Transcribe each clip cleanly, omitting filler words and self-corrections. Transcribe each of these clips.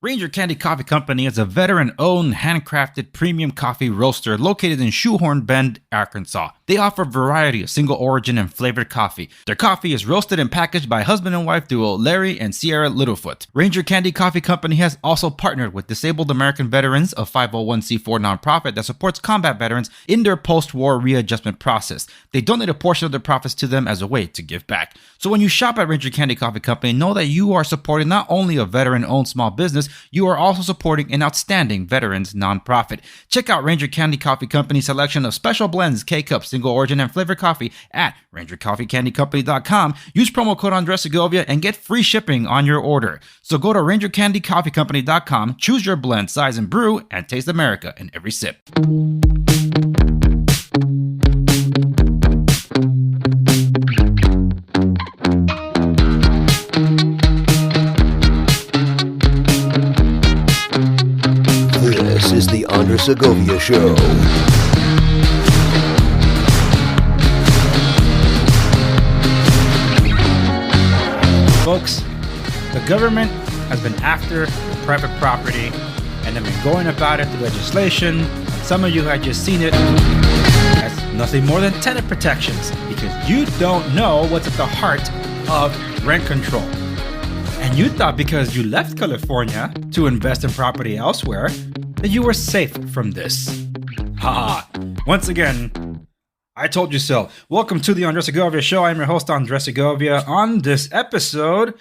Ranger Candy Coffee Company is a veteran-owned, handcrafted premium coffee roaster located in Shoehorn Bend, Arkansas. They offer a variety of single origin and flavored coffee. Their coffee is roasted and packaged by husband and wife duo Larry and Sierra Littlefoot. Ranger Candy Coffee Company has also partnered with Disabled American Veterans, a 501c4 nonprofit that supports combat veterans in their post-war readjustment process. They donate a portion of their profits to them as a way to give back. So when you shop at Ranger Candy Coffee Company, know that you are supporting not only a veteran-owned small business, you are also supporting an outstanding veterans nonprofit. Check out Ranger Candy Coffee Company's selection of special blends, K-Cups, single origin, and flavored coffee at rangercoffeecandycompany.com. Use promo code Andres Segovia and get free shipping on your order. So go to rangercandycoffeecompany.com, choose your blend, size, and brew, and taste America in every sip. This is the Andres Segovia Show. Folks, the government has been after private property and have been going about it through legislation. Some of you have just seen it as nothing more than tenant protections because you don't know what's at the heart of rent control. And you thought because you left California to invest in property elsewhere that you were safe from this. Haha. Once again, I told you so. Welcome to the Andres Segovia Show. I'm your host, Andres Segovia. On this episode,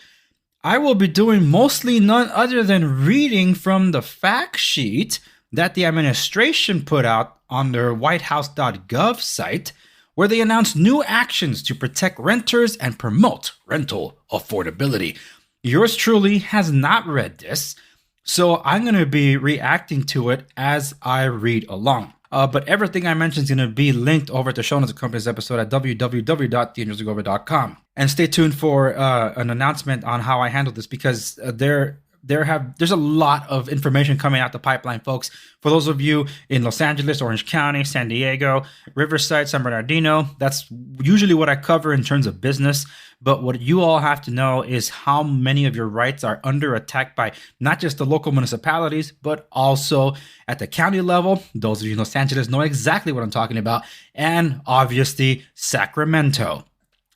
I will be doing mostly none other than reading from the fact sheet that the administration put out on their whitehouse.gov site, where they announced new actions to protect renters and promote rental affordability. Yours truly has not read this, so I'm going to be reacting to it as I read along. But everything I mentioned is going to be linked over to show notes of company's episode at www.theandressegovia.com. And stay tuned for an announcement on how I handle this because there's a lot of information coming out the pipeline, folks. For those of you in Los Angeles, Orange County, San Diego, Riverside, San Bernardino, that's usually what I cover in terms of business. But what you all have to know is how many of your rights are under attack by not just the local municipalities, but also at the county level. Those of you in Los Angeles know exactly what I'm talking about. And obviously, Sacramento.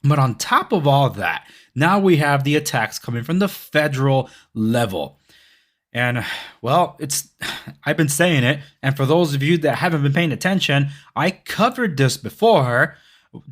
But on top of all that, now we have the attacks coming from the federal level. And, well, I've been saying it. And for those of you that haven't been paying attention, I covered this before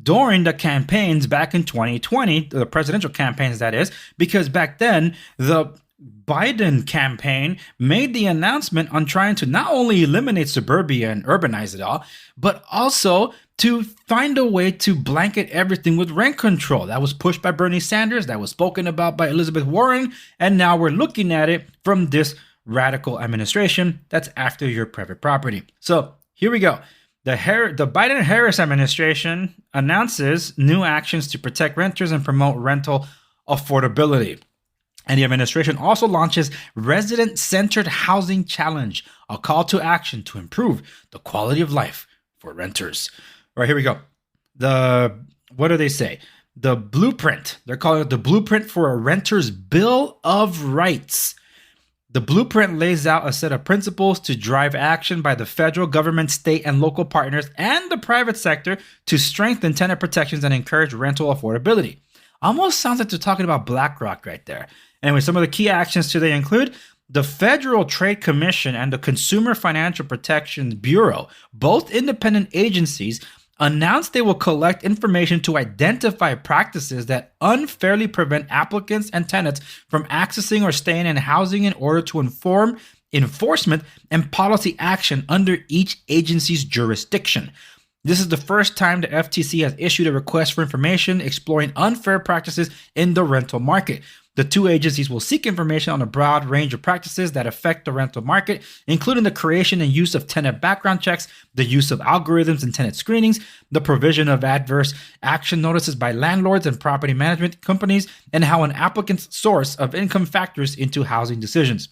during the campaigns back in 2020, the presidential campaigns, that is, because back then, the Biden campaign made the announcement on trying to not only eliminate suburbia and urbanize it all, but also to find a way to blanket everything with rent control. That was pushed by Bernie Sanders, that was spoken about by Elizabeth Warren, and now we're looking at it from this radical administration that's after your private property. So here we go. The Biden-Harris administration announces new actions to protect renters and promote rental affordability. And the administration also launches Resident-Centered Housing Challenge, a call to action to improve the quality of life for renters. All right, here we go. What do they say? The blueprint. They're calling it the blueprint for a renter's Bill of Rights. The blueprint lays out a set of principles to drive action by the federal government, state and local partners, and the private sector to strengthen tenant protections and encourage rental affordability. Almost sounds like they're talking about BlackRock right there. Anyway, some of the key actions today include the Federal Trade Commission and the Consumer Financial Protection Bureau, both independent agencies, announced they will collect information to identify practices that unfairly prevent applicants and tenants from accessing or staying in housing in order to inform enforcement and policy action under each agency's jurisdiction. This is the first time the FTC has issued a request for information exploring unfair practices in the rental market. The two agencies will seek information on a broad range of practices that affect the rental market, including the creation and use of tenant background checks, the use of algorithms and tenant screenings, the provision of adverse action notices by landlords and property management companies, and how an applicant's source of income factors into housing decisions.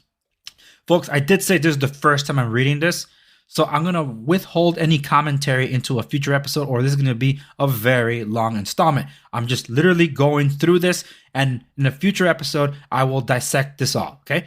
Folks, I did say this is the first time I'm reading this, so I'm going to withhold any commentary into a future episode, or this is going to be a very long installment. I'm just literally going through this, and in a future episode, I will dissect this all, okay?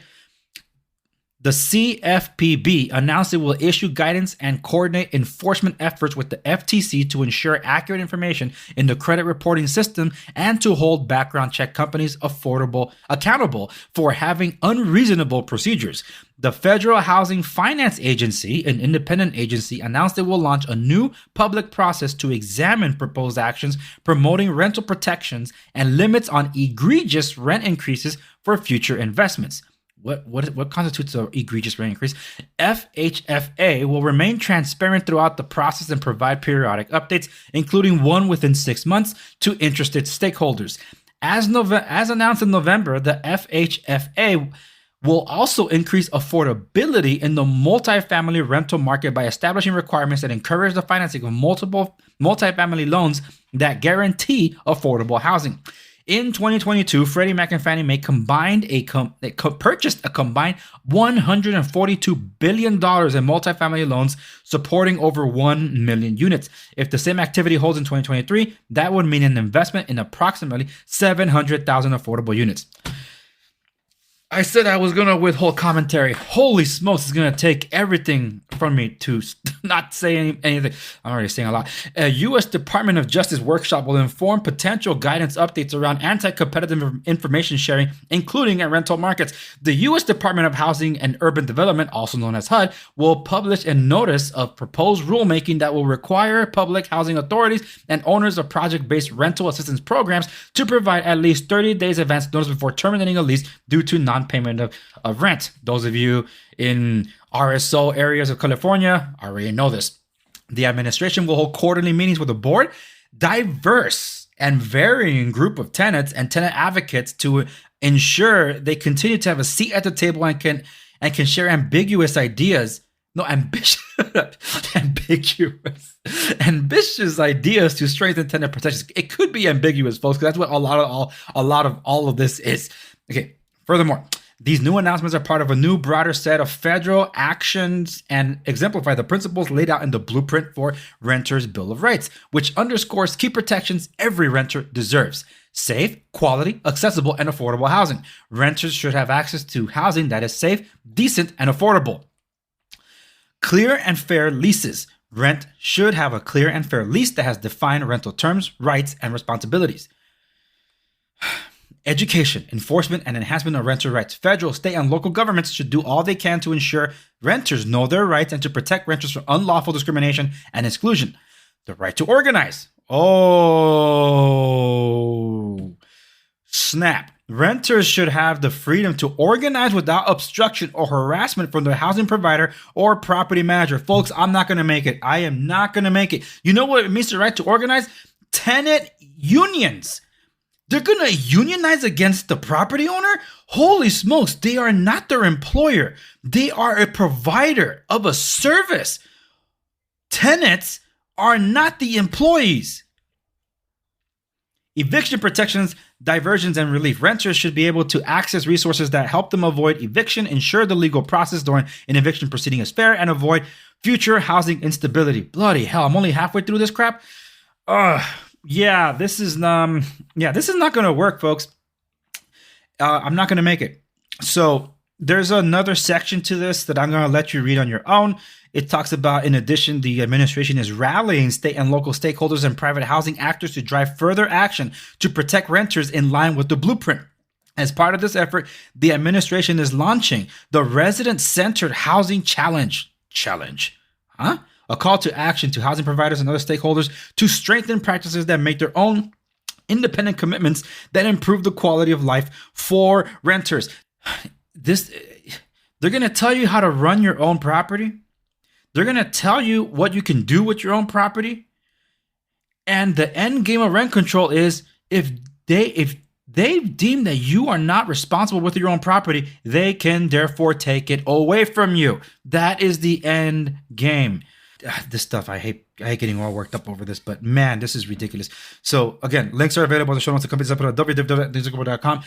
The CFPB announced it will issue guidance and coordinate enforcement efforts with the FTC to ensure accurate information in the credit reporting system and to hold background check companies accountable for having unreasonable procedures. The Federal Housing Finance Agency, an independent agency, announced it will launch a new public process to examine proposed actions promoting rental protections and limits on egregious rent increases for future investments. What constitutes an egregious rent increase? FHFA will remain transparent throughout the process and provide periodic updates, including one within 6 months, to interested stakeholders. As announced in November, the FHFA will also increase affordability in the multifamily rental market by establishing requirements that encourage the financing of multiple multifamily loans that guarantee affordable housing. In 2022, Freddie Mac and Fannie Mae purchased a combined $142 billion in multifamily loans, supporting over 1 million units. If the same activity holds in 2023, that would mean an investment in approximately 700,000 affordable units. I said I was going to withhold commentary. Holy smokes, it's going to take everything from me to not say anything. I'm already saying a lot. A U.S. Department of Justice workshop will inform potential guidance updates around anti-competitive information sharing, including in rental markets. The U.S. Department of Housing and Urban Development, also known as HUD, will publish a notice of proposed rulemaking that will require public housing authorities and owners of project-based rental assistance programs to provide at least 30 days advance notice before terminating a lease due to non-payment of rent. Those of you in RSO areas of California already know this. The administration will hold quarterly meetings with a board, diverse and varying group of tenants and tenant advocates to ensure they continue to have a seat at the table and can share ambiguous ideas. No, ambitious ideas to strengthen tenant protections. It could be ambiguous, folks, because that's what a lot of all of this is. Okay. Furthermore, these new announcements are part of a new broader set of federal actions and exemplify the principles laid out in the Blueprint for Renters' Bill of Rights, which underscores key protections every renter deserves: safe, quality, accessible, and affordable housing. Renters should have access to housing that is safe, decent, and affordable. Clear and fair leases. Rent should have a clear and fair lease that has defined rental terms, rights, and responsibilities. Education, enforcement, and enhancement of renter rights. Federal, state, and local governments should do all they can to ensure renters know their rights and to protect renters from unlawful discrimination and exclusion. The right to organize. Oh, snap. Renters should have the freedom to organize without obstruction or harassment from their housing provider or property manager. Folks, I'm not going to make it. I am not going to make it. You know what it means, the right to organize? Tenant unions. They're going to unionize against the property owner? Holy smokes, they are not their employer. They are a provider of a service. Tenants are not the employees. Eviction protections, diversions, and relief. Renters should be able to access resources that help them avoid eviction, ensure the legal process during an eviction proceeding is fair, and avoid future housing instability. Bloody hell, I'm only halfway through this crap. Yeah, this is not going to work, folks. I'm not going to make it. So there's another section to this that I'm going to let you read on your own. It talks about, in addition, the administration is rallying state and local stakeholders and private housing actors to drive further action to protect renters in line with the blueprint. As part of this effort, the administration is launching the Resident-Centered Housing Challenge. Huh? A call to action to housing providers and other stakeholders to strengthen practices that make their own independent commitments that improve the quality of life for renters. They're going to tell you how to run your own property. They're going to tell you what you can do with your own property. And the end game of rent control is if they deem that you are not responsible with your own property, they can therefore take it away from you. That is the end game. This stuff, I hate getting all worked up over this, but man, this is ridiculous. So again, links are available in the show notes. The company's up at www.takeover.com.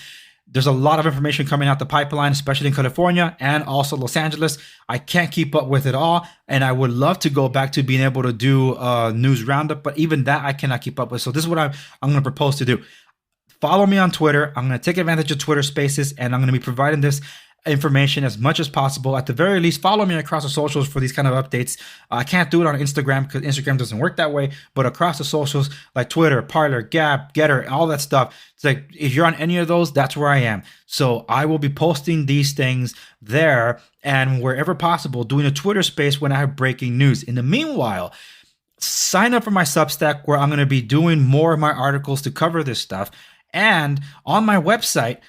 There's a lot of information coming out the pipeline, especially in California and also Los Angeles. I can't keep up with it all, and I would love to go back to being able to do a news roundup, but even that I cannot keep up with. So this is what I'm going to propose to do. Follow me on Twitter. I'm going to take advantage of Twitter Spaces, and I'm going to be providing this information as much as possible. At the very least, follow me across the socials for these kind of updates. I can't do it on Instagram because Instagram doesn't work that way, but across the socials like Twitter, Parler, Gab, Getter, all that stuff. It's like if you're on any of those, that's where I am. So I will be posting these things there and wherever possible, doing a Twitter space when I have breaking news. In the meanwhile, sign up for my Substack where I'm going to be doing more of my articles to cover this stuff. And on my website,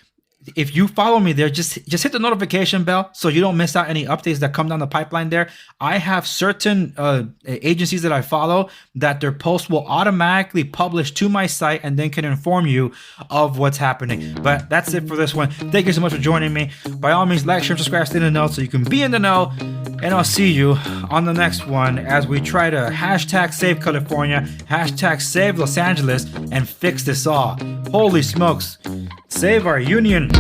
if you follow me there, just hit the notification bell so you don't miss out any updates that come down the pipeline there. I have certain agencies that I follow that their posts will automatically publish to my site and then can inform you of what's happening. But that's it for this one. Thank you so much for joining me. By all means, like, share, subscribe, stay in the know so you can be in the know. And I'll see you on the next one as we try to hashtag save California, hashtag save Los Angeles, and fix this all. Holy smokes. Save our union.